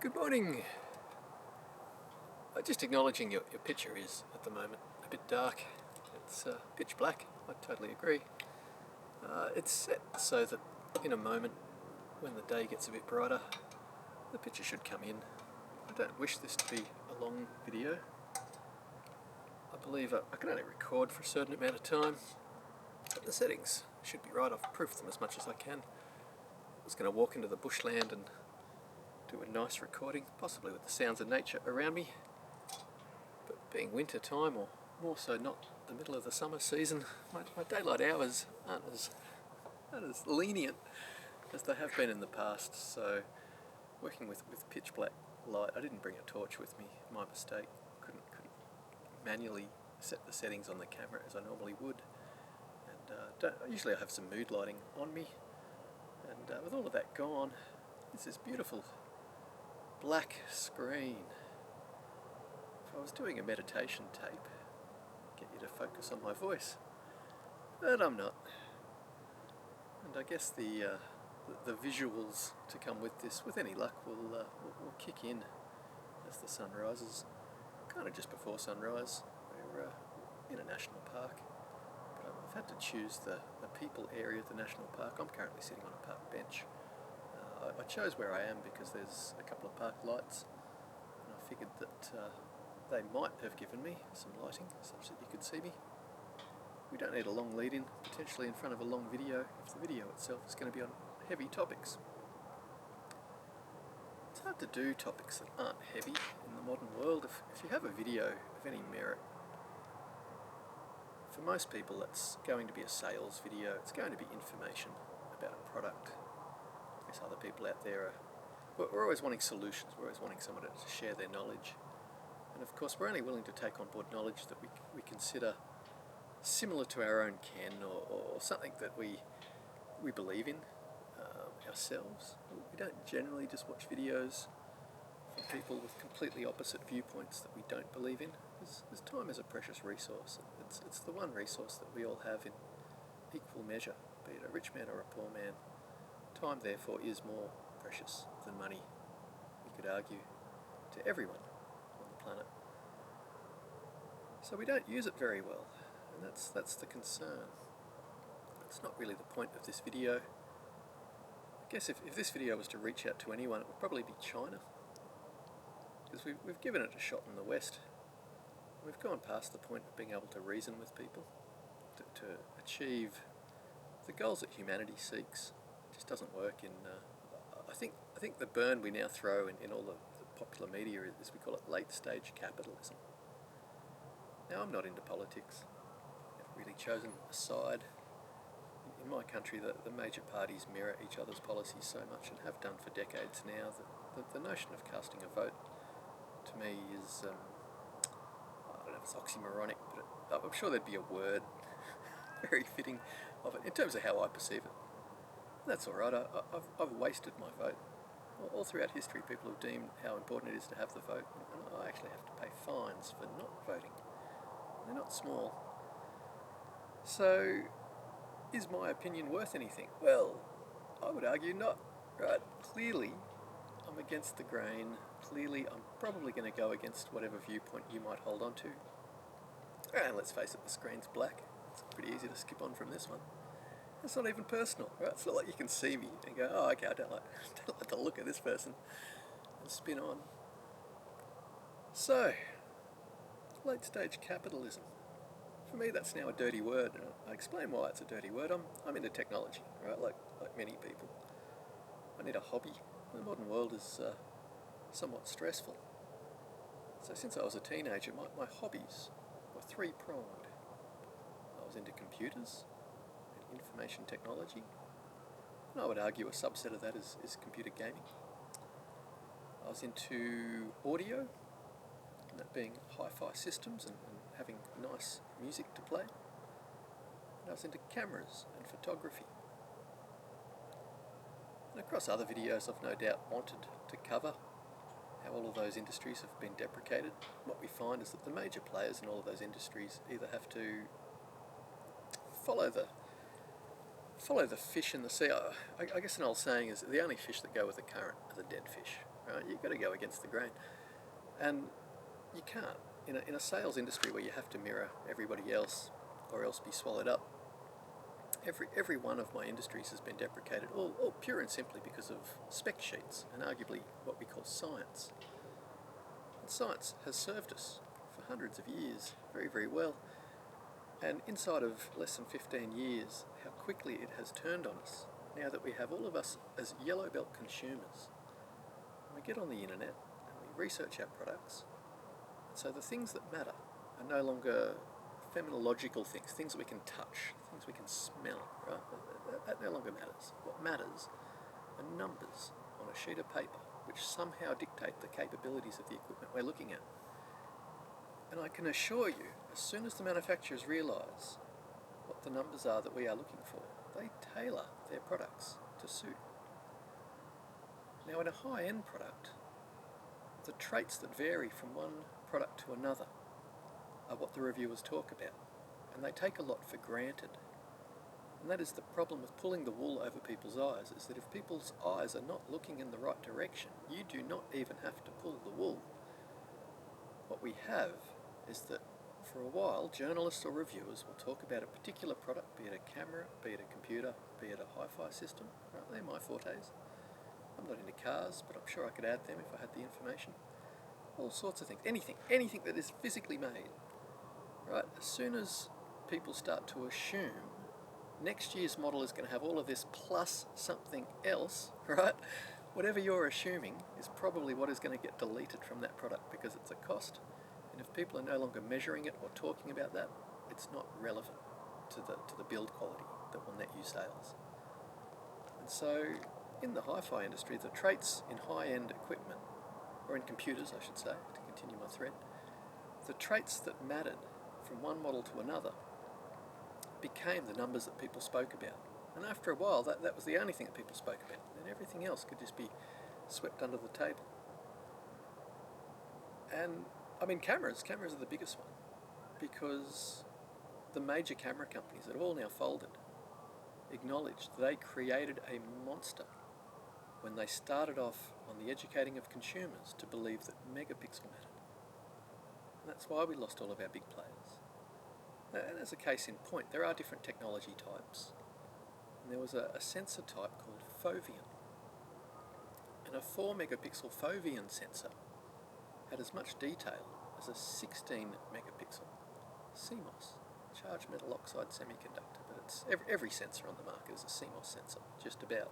Good morning. Just acknowledging your picture is, at the moment, a bit dark. It's pitch black, I totally agree. It's set so that in a moment, when the day gets a bit brighter, the picture should come in. I don't wish this to be a long video. I believe I can only record for a certain amount of time, but the settings should be right. I've proofed them as much as I can. I was going to walk into the bushland and do a nice recording, possibly with the sounds of nature around me, but being winter time, or more so not the middle of the summer season, my daylight hours aren't as lenient as they have been in the past. So working with pitch black light, I didn't bring a torch with me, my mistake. Couldn't manually set the settings on the camera as I normally would, and usually I have some mood lighting on me, and with all of that gone, it's this beautiful black screen. If I was doing a meditation tape, get you to focus on my voice, but I'm not. And I guess the visuals to come with this, with any luck, will kick in as the sun rises, kind of just before sunrise. We're in a national park, but I've had to choose the people area of the national park. I'm currently sitting on a park bench. I chose where I am because there's a couple of park lights, and I figured that they might have given me some lighting such that you could see me. We don't need a long lead-in, potentially in front of a long video, if the video itself is going to be on heavy topics. It's hard to do topics that aren't heavy in the modern world. If you have a video of any merit, for most people that's going to be a sales video, it's going to be information about a product. I guess other people out there we're always wanting solutions, we're always wanting someone to share their knowledge. And of course we're only willing to take on board knowledge that we consider similar to our own ken, or something that we believe in ourselves. We don't generally just watch videos from people with completely opposite viewpoints that we don't believe in. Because time is a precious resource. It's the one resource that we all have in equal measure, be it a rich man or a poor man. Time, therefore, is more precious than money, you could argue, to everyone on the planet. So we don't use it very well, and that's the concern. It's not really the point of this video. I guess if this video was to reach out to anyone, it would probably be China, because we've given it a shot in the West. We've gone past the point of being able to reason with people, to achieve the goals that humanity seeks. It just doesn't work in, I think the burn we now throw in all the popular media is, we call it late stage capitalism. Now, I'm not into politics. I've never really chosen a side. In my country, the major parties mirror each other's policies so much, and have done for decades now, that the notion of casting a vote, to me, is, I don't know if it's oxymoronic, but I'm sure there'd be a word very fitting of it in terms of how I perceive it. That's all right. I've wasted my vote. All throughout history, people have deemed how important it is to have the vote, and I actually have to pay fines for not voting. They're not small. So, is my opinion worth anything? Well, I would argue not. Right? Clearly, I'm against the grain. Clearly, I'm probably going to go against whatever viewpoint you might hold on to. And let's face it, the screen's black. It's pretty easy to skip on from this one. It's not even personal, right? It's not like you can see me and go, oh, okay, I don't like the look of this person, and spin on. So, late stage capitalism. For me, that's now a dirty word, and I explain why it's a dirty word. I'm into technology, right? Like many people. I need a hobby. The modern world is somewhat stressful. So since I was a teenager, my hobbies were three-pronged. I was into computers, information technology, and I would argue a subset of that is computer gaming. I was into audio, and that being hi-fi systems and having nice music to play. And I was into cameras and photography. And across other videos, I've no doubt wanted to cover how all of those industries have been deprecated. What we find is that the major players in all of those industries either have to follow the follow the fish in the sea. I guess an old saying is the only fish that go with the current are the dead fish. Right? You've got to go against the grain, and you can't in a sales industry where you have to mirror everybody else, or else be swallowed up. Every one of my industries has been deprecated, all pure and simply because of spec sheets and arguably what we call science. And science has served us for hundreds of years very, very well. And inside of less than 15 years, how quickly it has turned on us, now that we have all of us as yellow belt consumers. We get on the internet and we research our products. So the things that matter are no longer phenomenological things that we can touch, things we can smell, right? That no longer matters. What matters are numbers on a sheet of paper, which somehow dictate the capabilities of the equipment we're looking at. And I can assure you, as soon as the manufacturers realise what the numbers are that we are looking for, they tailor their products to suit. Now, in a high-end product, the traits that vary from one product to another are what the reviewers talk about, and they take a lot for granted. And that is the problem with pulling the wool over people's eyes, is that if people's eyes are not looking in the right direction, you do not even have to pull the wool. What we have is that for a while, journalists or reviewers will talk about a particular product, be it a camera, be it a computer, be it a hi-fi system. Right, they're my fortes. I'm not into cars, but I'm sure I could add them if I had the information. All sorts of things, anything that is physically made. Right, as soon as people start to assume next year's model is going to have all of this plus something else, right? Whatever you're assuming is probably what is going to get deleted from that product because it's a cost. And if people are no longer measuring it or talking about that, it's not relevant to the build quality that will net you sales. And so in the hi-fi industry, the traits in high-end equipment, or in computers I should say, to continue my thread, the traits that mattered from one model to another became the numbers that people spoke about. And after a while, that was the only thing that people spoke about. And everything else could just be swept under the table. And, I mean, cameras are the biggest one, because the major camera companies that have all now folded acknowledged they created a monster when they started off on the educating of consumers to believe that megapixel mattered. And that's why we lost all of our big players. And as a case in point, there are different technology types. And there was a sensor type called foveon. And a 4 megapixel foveon sensor had as much detail as a 16 megapixel CMOS, charged metal oxide semiconductor. But it's every sensor on the market is a CMOS sensor, just about.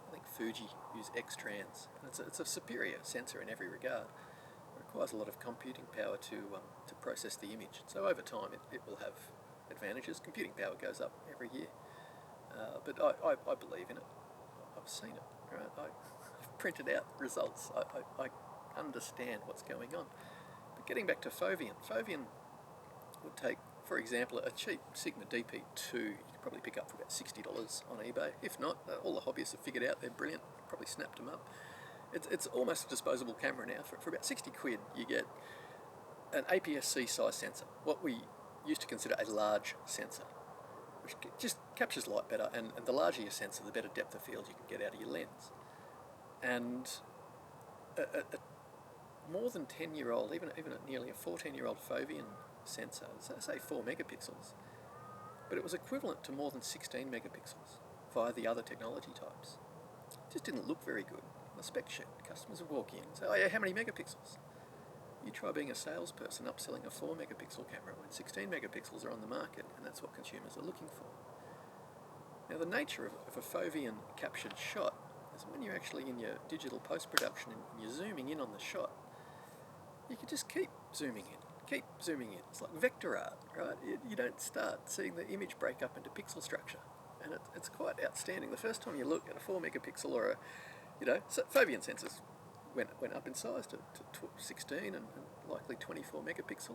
I think Fuji use X-Trans, and it's a superior sensor in every regard. It requires a lot of computing power to process the image. So over time it will have advantages. Computing power goes up every year. But I believe in it. I've seen it. Right? I've printed out results. I understand what's going on. But getting back to foveon would take, for example, a cheap Sigma DP2 you could probably pick up for about $60 on eBay. If not, all the hobbyists have figured out they're brilliant. Probably snapped them up. It's almost a disposable camera now. For about 60 quid, you get an APS-C size sensor, what we used to consider a large sensor, which just captures light better, and the larger your sensor, the better depth of field you can get out of your lens. And a more than 10-year-old, even a nearly a 14-year-old foveon sensor, say 4 megapixels, but it was equivalent to more than 16 megapixels via the other technology types. It just didn't look very good. The spec sheet, customers would walk in and say, oh yeah, how many megapixels? You try being a salesperson upselling a 4 megapixel camera when 16 megapixels are on the market, and that's what consumers are looking for. Now the nature of a foveon captured shot is when you're actually in your digital post-production and you're zooming in on the shot, you can just keep zooming in. It's like vector art, right? You don't start seeing the image break up into pixel structure, and it's quite outstanding. The first time you look at a 4 megapixel or so foveon sensors went up in size to 16 and likely 24 megapixel,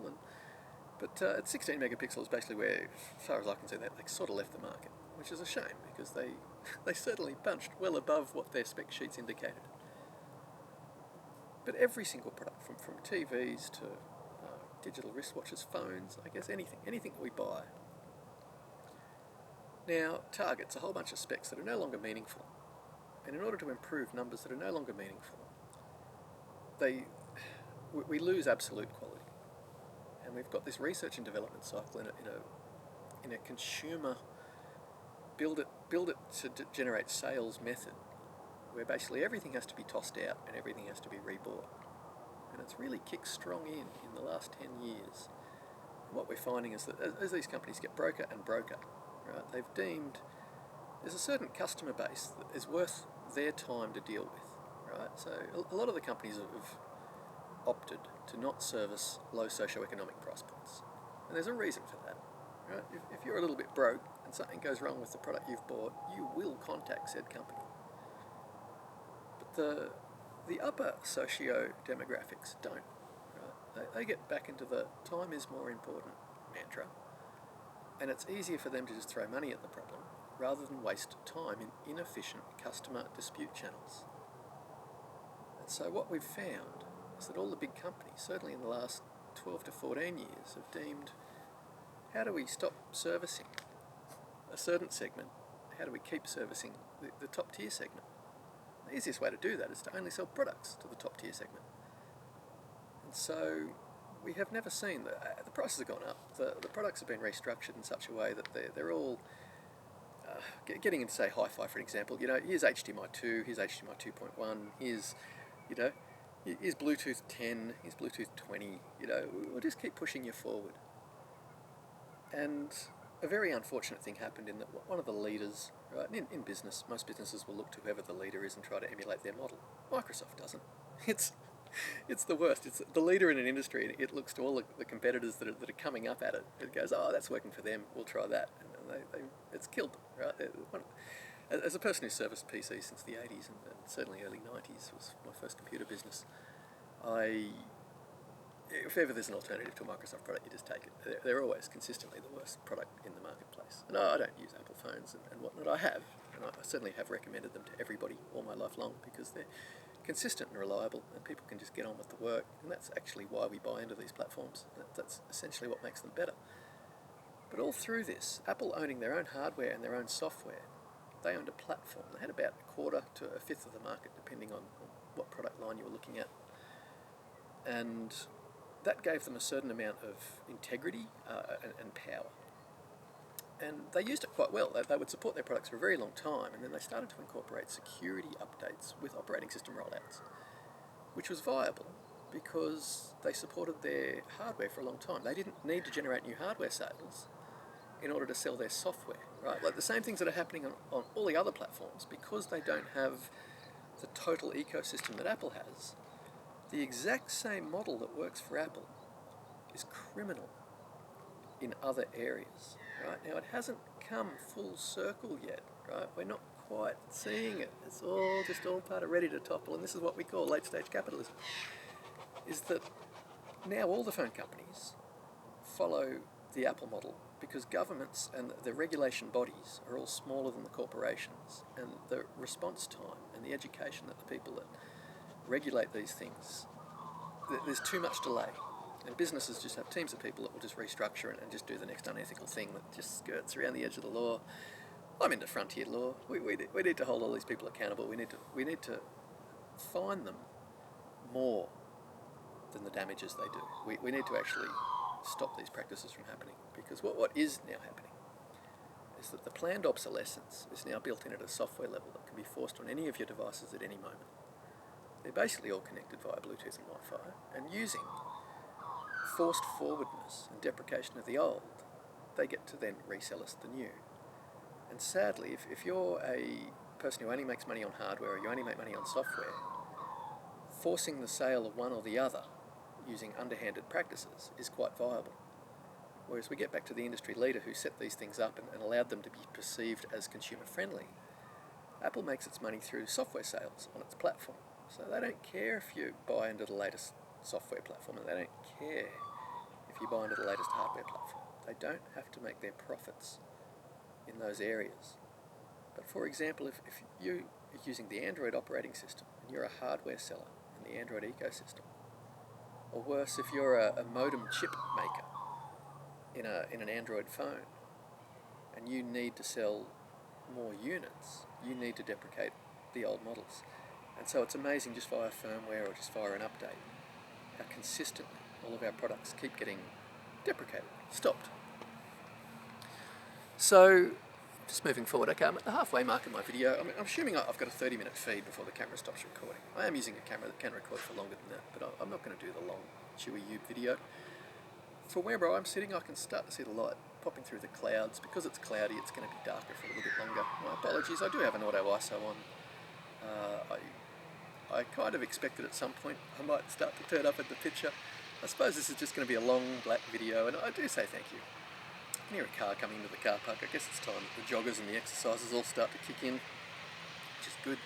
but at 16 megapixels basically where, as far as I can see, they sort of left the market, which is a shame because they certainly punched well above what their spec sheets indicated. But every single product, from TVs to digital wristwatches, phones, I guess anything we buy, now targets a whole bunch of specs that are no longer meaningful. And in order to improve numbers that are no longer meaningful, we lose absolute quality. And we've got this research and development cycle in a consumer build it to generate sales method, where basically everything has to be tossed out and everything has to be rebought. And it's really kicked strong in the last 10 years. And what we're finding is that as these companies get broker and broker, right, they've deemed there's a certain customer base that is worth their time to deal with, right? So a lot of the companies have opted to not service low socioeconomic price points. And there's a reason for that, right? If you're a little bit broke and something goes wrong with the product you've bought, you will contact said company. But the upper socio-demographics don't, right? They get back into the time is more important mantra, and it's easier for them to just throw money at the problem rather than waste time in inefficient customer dispute channels. And so what we've found is that all the big companies, certainly in the last 12 to 14 years, have deemed, how do we stop servicing a certain segment? How do we keep servicing the top tier segment? The easiest way to do that is to only sell products to the top tier segment. And so we have never seen the prices have gone up. The products have been restructured in such a way that they're all getting into, say, hi-fi, for example. Here's HDMI 2, here's HDMI 2.1, here's Bluetooth 10, here's Bluetooth 20. We'll just keep pushing you forward. And a very unfortunate thing happened in that one of the leaders, right, in business, most businesses will look to whoever the leader is and try to emulate their model. Microsoft doesn't. It's the worst. It's the leader in an industry, and it looks to all the competitors that are coming up at it. It goes, oh, that's working for them, we'll try that. And it's killed them, right? As a person who serviced PCs since the 80s and certainly early 90s, was my first computer business, if ever there's an alternative to a Microsoft product, you just take it. They're always consistently the worst product in the marketplace. And I don't use Apple phones and whatnot. I have, and I certainly have recommended them to everybody all my life long because they're consistent and reliable, and people can just get on with the work. And that's actually why we buy into these platforms. That's essentially what makes them better. But all through this, Apple owning their own hardware and their own software, they owned a platform. They had about a quarter to a fifth of the market, depending on what product line you were looking at. And that gave them a certain amount of integrity and power. And they used it quite well. They would support their products for a very long time, and then they started to incorporate security updates with operating system rollouts, which was viable because they supported their hardware for a long time. They didn't need to generate new hardware sales in order to sell their software, right? Like the same things that are happening on all the other platforms, because they don't have the total ecosystem that Apple has. The exact same model that works for Apple is criminal in other areas, right? Now, it hasn't come full circle yet, right? We're not quite seeing it. It's all part of ready to topple, and this is what we call late-stage capitalism, is that now all the phone companies follow the Apple model because governments and the regulation bodies are all smaller than the corporations, and the response time and the education that the people that regulate these things, there's too much delay. And businesses just have teams of people that will just restructure and just do the next unethical thing that just skirts around the edge of the law. I'm into frontier law. We need to hold all these people accountable. We need to fine them more than the damages they do. We need to actually stop these practices from happening, because what is now happening is that the planned obsolescence is now built in at a software level that can be forced on any of your devices at any moment. They're basically all connected via Bluetooth and Wi-Fi, and using forced forwardness and deprecation of the old, they get to then resell us the new. And sadly, if you're a person who only makes money on hardware or you only make money on software, forcing the sale of one or the other using underhanded practices is quite viable. Whereas we get back to the industry leader who set these things up and allowed them to be perceived as consumer friendly, Apple makes its money through software sales on its platform. So they don't care if you buy into the latest software platform, and they don't care if you buy into the latest hardware platform. They don't have to make their profits in those areas. But for example, if you are using the Android operating system and you're a hardware seller in the Android ecosystem, or worse, if you're a modem chip maker in an Android phone, and you need to sell more units, you need to deprecate the old models. And so it's amazing, just via firmware or just via an update, how consistently all of our products keep getting deprecated, stopped. So, just moving forward, okay, I'm at the halfway mark of my video. I'm assuming I've got a 30-minute feed before the camera stops recording. I am using a camera that can record for longer than that, but I'm not going to do the long, chewy YouTube video. From where I'm sitting, I can start to see the light popping through the clouds. Because it's cloudy, it's going to be darker for a little bit longer. My apologies, I do have an auto ISO on. I kind of expected at some point I might start to turn up at the picture. I suppose this is just going to be a long black video, and I do say thank you. I can hear a car coming into the car park. I guess it's time the joggers and the exercises all start to kick in, which is good.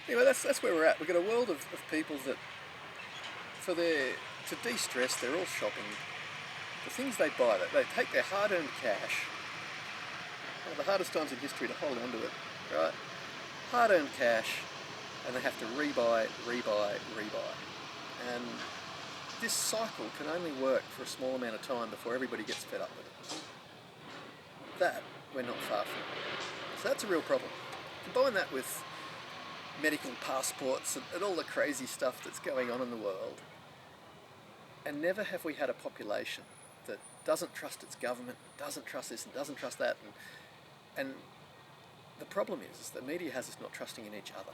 Anyway, that's where we're at. We've got a world of people that, to de-stress, they're all shopping. The things they buy, they take their hard-earned cash, one of the hardest times in history to hold on to it, right? Hard-earned cash, and they have to rebuy. And this cycle can only work for a small amount of time before everybody gets fed up with it. That we're not far from. So that's a real problem. Combine that with medical passports and all the crazy stuff that's going on in the world, and never have we had a population that doesn't trust its government, doesn't trust this and doesn't trust that, and the problem is the media has us not trusting in each other.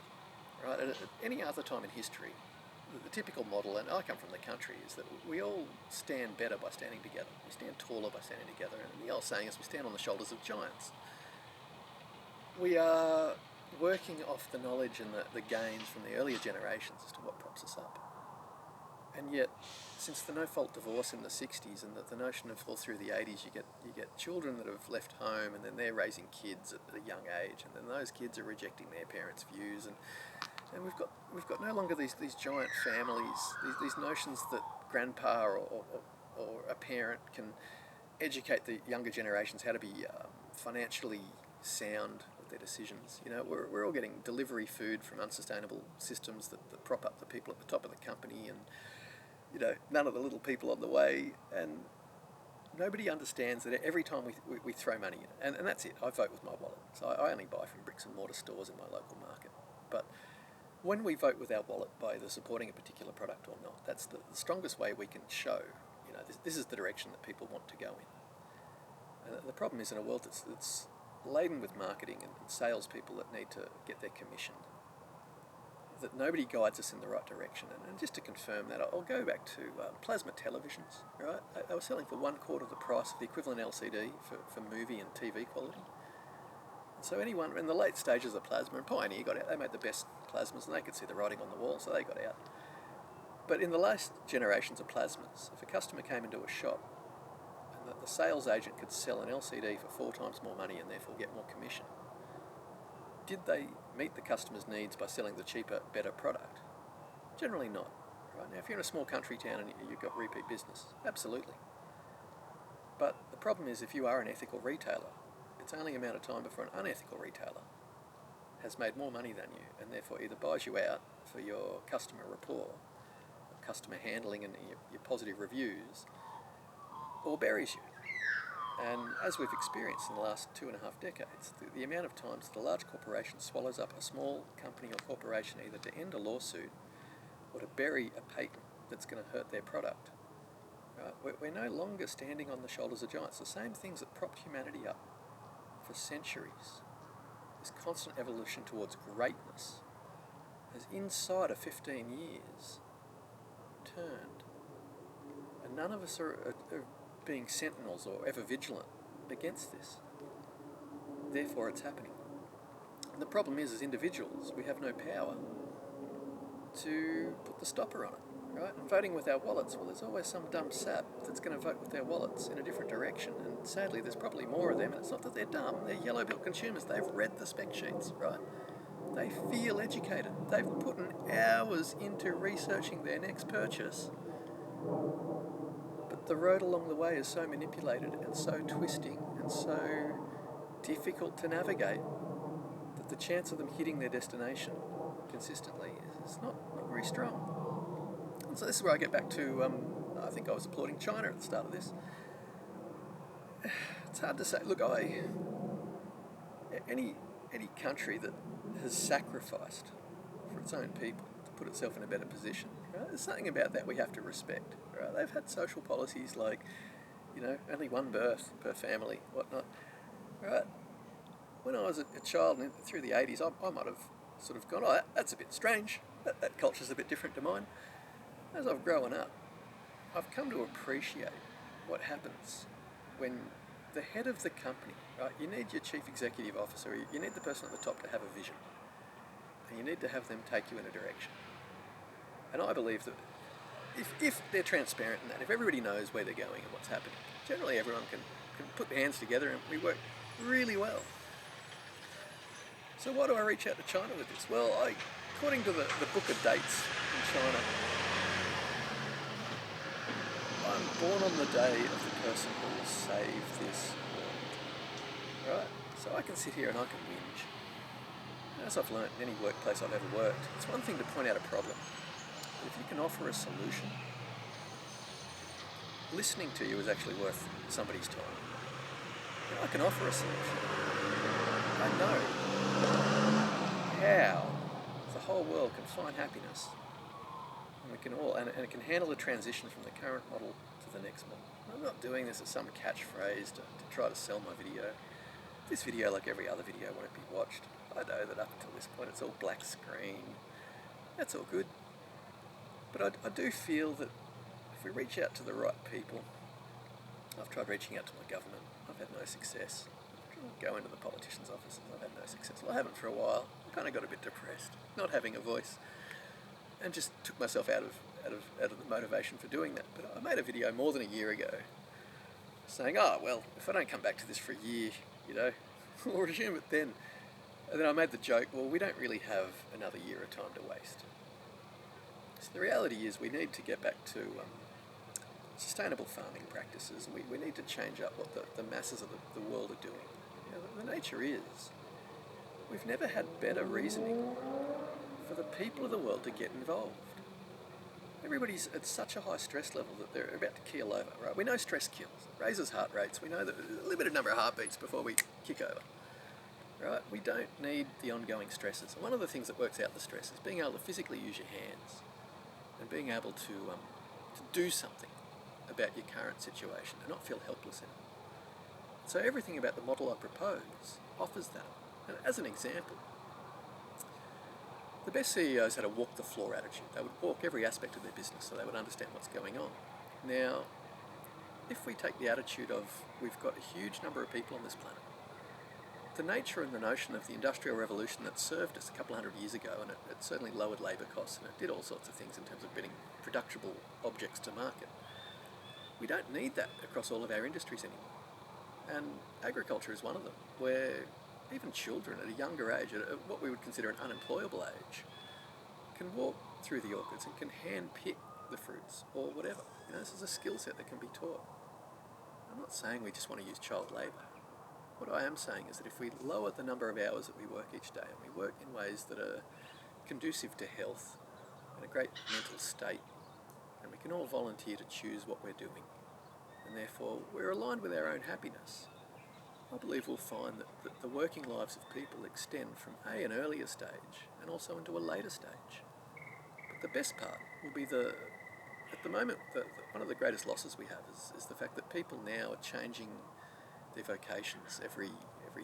Right? At any other time in history, the typical model, and I come from the country, is that we all stand better by standing together. We stand taller by standing together, and the old saying is we stand on the shoulders of giants. We are working off the knowledge and the gains from the earlier generations as to what props us up. And yet, since the no-fault divorce in the 60s and the notion of all through the 80s, you get children that have left home, and then they're raising kids at a young age, and then those kids are rejecting their parents' views, and we've got no longer these giant families, these notions that grandpa or a parent can educate the younger generations how to be financially sound with their decisions. You know, we're all getting delivery food from unsustainable systems that prop up the people at the top of the company, and you know, none of the little people on the way, and nobody understands that every time we throw money in, and that's it, I vote with my wallet. So I only buy from bricks and mortar stores in my local market. But when we vote with our wallet by either supporting a particular product or not, that's the strongest way we can show, you know, this is the direction that people want to go in. And the problem is, in a world that's laden with marketing and salespeople that need to get their commission, that nobody guides us in the right direction. And just to confirm that, I'll go back to plasma televisions, right? They were selling for 1/4 the price of the equivalent LCD for movie and TV quality. So anyone in the late stages of plasma, and Pioneer got out, they made the best plasmas and they could see the writing on the wall, so they got out. But in the last generations of plasmas, if a customer came into a shop and the sales agent could sell an LCD for 4 times more money and therefore get more commission, did they meet the customer's needs by selling the cheaper, better product? Generally not. Right? Now, if you're in a small country town and you've got repeat business, absolutely. But the problem is, if you are an ethical retailer, it's only a matter of time before an unethical retailer has made more money than you, and therefore either buys you out for your customer rapport, or customer handling and your positive reviews, or buries you. And as we've experienced in the last 2.5 decades, the amount of times that a large corporation swallows up a small company or corporation either to end a lawsuit or to bury a patent that's going to hurt their product. We're no longer standing on the shoulders of giants. The same things that propped humanity up for centuries, this constant evolution towards greatness, has inside of 15 years turned. And none of us are being sentinels or ever vigilant against this. Therefore it's happening. And the problem is, as individuals, we have no power to put the stopper on it, right? And voting with our wallets, well, there's always some dumb sap that's going to vote with their wallets in a different direction, and sadly there's probably more of them, and it's not that they're dumb, they're yellow bill consumers, they've read the spec sheets, right? They feel educated, they've put in hours into researching their next purchase. But the road along the way is so manipulated and so twisting and so difficult to navigate that the chance of them hitting their destination consistently is not very strong. And so this is where I get back to, I think I was applauding China at the start of this. it's hard to say. Look, any country that has sacrificed for its own people to put itself in a better position, right? There's something about that we have to respect. Right? They've had social policies like, only one birth per family, whatnot. Right? When I was a child and through the 80s, I might have sort of gone, that's a bit strange. That culture's a bit different to mine. As I've grown up, I've come to appreciate what happens when the head of the company, right? You need your chief executive officer, you need the person at the top to have a vision, and you need to have them take you in a direction. And I believe that if they're transparent in that, if everybody knows where they're going and what's happening, generally everyone can put their hands together and we work really well. So why do I reach out to China with this? Well, according to the book of dates in China, I'm born on the day of the person who will save this world. Right? So I can sit here and I can whinge. As I've learnt in any workplace I've ever worked, it's one thing to point out a problem. But if you can offer a solution, listening to you is actually worth somebody's time. And I can offer a solution. I know how the whole world can find happiness. And we can all, and it can handle the transition from the current model to the next model. I'm not doing this as some catchphrase to try to sell my video. This video, like every other video, won't be watched. I know that up until this point it's all black screen. That's all good. But I do feel that if we reach out to the right people, I've tried reaching out to my government, I've had no success. Go into the politicians' offices, I've had no success. Well, I haven't for a while. I kind of got a bit depressed, not having a voice, and just took myself out of the motivation for doing that. But I made a video more than a year ago saying, well, if I don't come back to this for a year, we'll resume it then. And then I made the joke, well, we don't really have another year of time to waste. So the reality is we need to get back to sustainable farming practices, and we need to change up what the masses of the world are doing. The nature is, we've never had better reasoning for the people of the world to get involved. Everybody's at such a high stress level that they're about to keel over, right? We know stress kills, it raises heart rates, we know that a limited number of heartbeats before we kick over, right? We don't need the ongoing stresses. And one of the things that works out the stress is being able to physically use your hands and being able to do something about your current situation and not feel helpless in it. So everything about the model I propose offers that. And as an example, the best CEOs had a walk the floor attitude. They would walk every aspect of their business so they would understand what's going on. Now, if we take the attitude of we've got a huge number of people on this planet, the nature and the notion of the Industrial Revolution that served us a couple hundred years ago, and it certainly lowered labour costs and it did all sorts of things in terms of getting productible objects to market. We don't need that across all of our industries anymore. And agriculture is one of them, where even children at a younger age, at what we would consider an unemployable age, can walk through the orchards and can hand pick the fruits or whatever. This is a skill set that can be taught. I'm not saying we just want to use child labour. What I am saying is that if we lower the number of hours that we work each day and we work in ways that are conducive to health and a great mental state, and we can all volunteer to choose what we're doing, and therefore we're aligned with our own happiness, I believe we'll find that the working lives of people extend from an earlier stage and also into a later stage. But the best part will be at the moment, one of the greatest losses we have is the fact that people now are changing their vocations every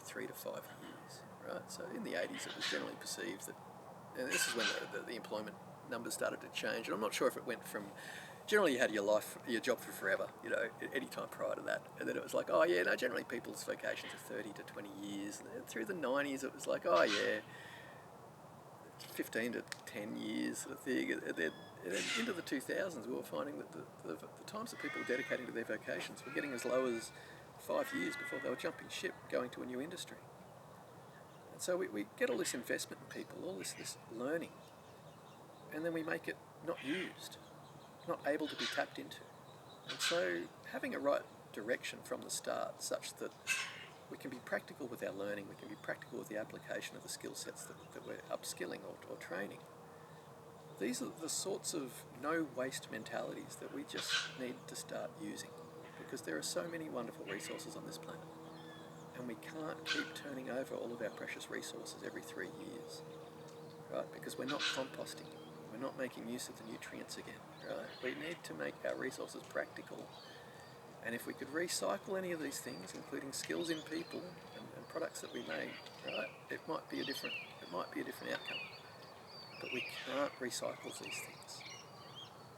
3 to 5 years, right? So in the 80s it was generally perceived that, and this is when the employment numbers started to change, and I'm not sure if it went from, generally you had your job for forever, any time prior to that, and then it was like, generally people's vocations are 30 to 20 years, and then through the 90s it was like, 15 to 10 years sort of thing, and then into the 2000s we were finding that the times that people were dedicating to their vocations were getting as low as 5 years before they were jumping ship, going to a new industry. And so we get all this investment in people, all this learning, and then we make it not used, not able to be tapped into. And so having a right direction from the start such that we can be practical with our learning, we can be practical with the application of the skill sets that we're upskilling or training. These are the sorts of no-waste mentalities that we just need to start using, because there are so many wonderful resources on this planet. and we can't keep turning over all of our precious resources every 3 years, right? Because we're not composting, we're not making use of the nutrients again, right? We need to make our resources practical, and if we could recycle any of these things, including skills in people and products that we make, right, it might be a different outcome. But we can't recycle these things.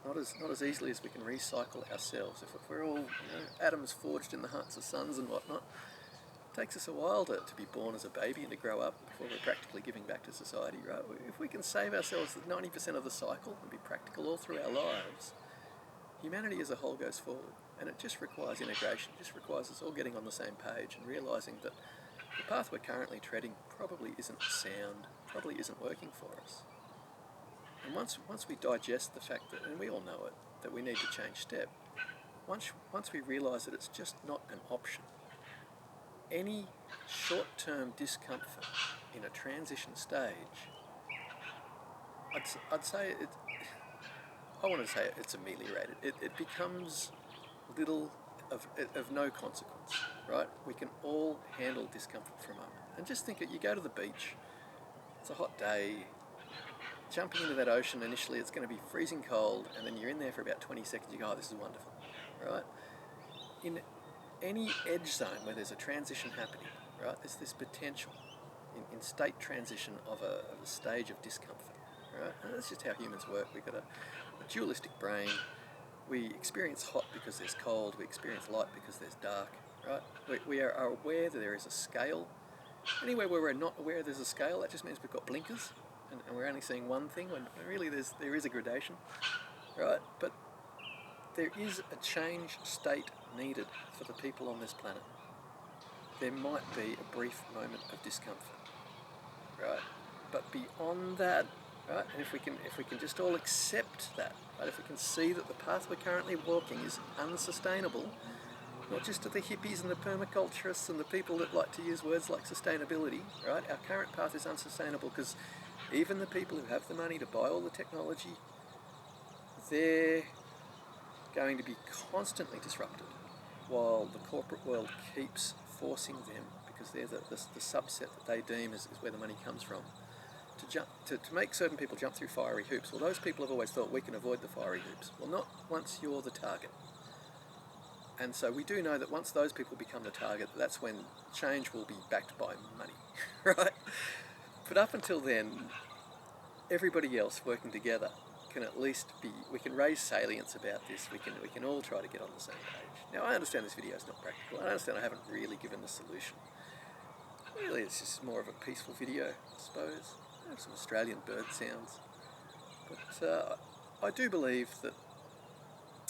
Not as easily as we can recycle ourselves. If we're all atoms forged in the hearts of suns and whatnot, it takes us a while to be born as a baby and to grow up before we're practically giving back to society, right? If we can save ourselves 90% of the cycle and be practical all through our lives, humanity as a whole goes forward. And it just requires integration. It just requires us all getting on the same page and realising that the path we're currently treading probably isn't sound, probably isn't working for us. And once we digest the fact that, and we all know it, that we need to change step, once we realise that it's just not an option, any short-term discomfort in a transition stage, I'd say I want to say it's ameliorated. It becomes little of no consequence, right? We can all handle discomfort for a moment. And just think you go to the beach, it's a hot day, jumping into that ocean, initially it's going to be freezing cold, and then you're in there for about 20 seconds, you go, oh, this is wonderful, right? In any edge zone where there's a transition happening, right, there's this potential in state transition of a stage of discomfort, right? And that's just how humans work. We've got a dualistic brain. We experience hot because there's cold, we experience light because there's dark, right? We are aware that there is a scale. Anywhere where we're not aware there's a scale, that just means we've got blinkers, and we're only seeing one thing, when really there is a gradation, right? But there is a change state needed for the people on this planet. There might be a brief moment of discomfort, right? But beyond that, right, and if we can just all accept that, right, if we can see that the path we're currently walking is unsustainable, not just to the hippies and the permaculturists and the people that like to use words like sustainability, right? Our current path is unsustainable because even the people who have the money to buy all the technology, they're going to be constantly disrupted, while the corporate world keeps forcing them, because they're the subset that they deem is where the money comes from, to make certain people jump through fiery hoops. Well, those people have always thought we can avoid the fiery hoops. Well, not once you're the target. And so we do know that once those people become the target, that's when change will be backed by money, right? But up until then, everybody else working together can at least we can raise salience about this. We can all try to get on the same page. Now, I understand this video is not practical. I understand I haven't really given the solution. Really, it's just more of a peaceful video, I suppose. Some Australian bird sounds. But I do believe that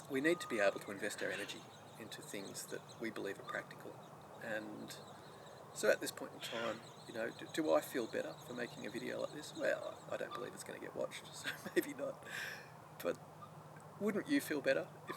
we need to be able to invest our energy into things that we believe are practical. And so at this point in time, do I feel better for making a video like this? Well, I don't believe it's going to get watched, so maybe not. But wouldn't you feel better if